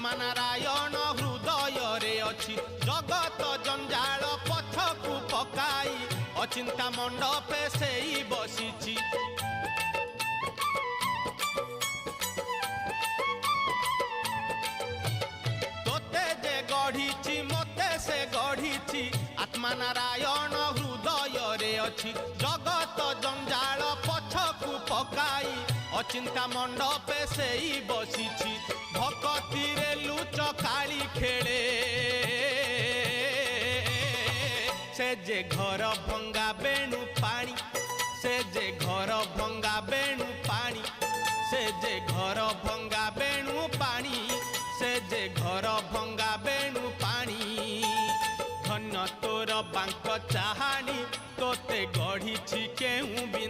आत्मा नारायण हृदय रे अछि जगत जंजाल पछकु पकाई अचिंता मंडपे सेई बसिछि तोते जे गढ़िछि मते से गढ़िछि आत्मा नारायण हृदय रे अछि जगत जंजाल पछकु पकाई अचिंता मंडपे सेई बसिछि भक्ति रे लुच काली खेले से जे घर भंगा बेणु पानी से जे घर भंगा बेणु पानी से जे घर भंगा बेणु पानी से जे घर भंगा बेणु पानी धन्य तोर बांक चाहानी तोते गढ़ी केहू बिना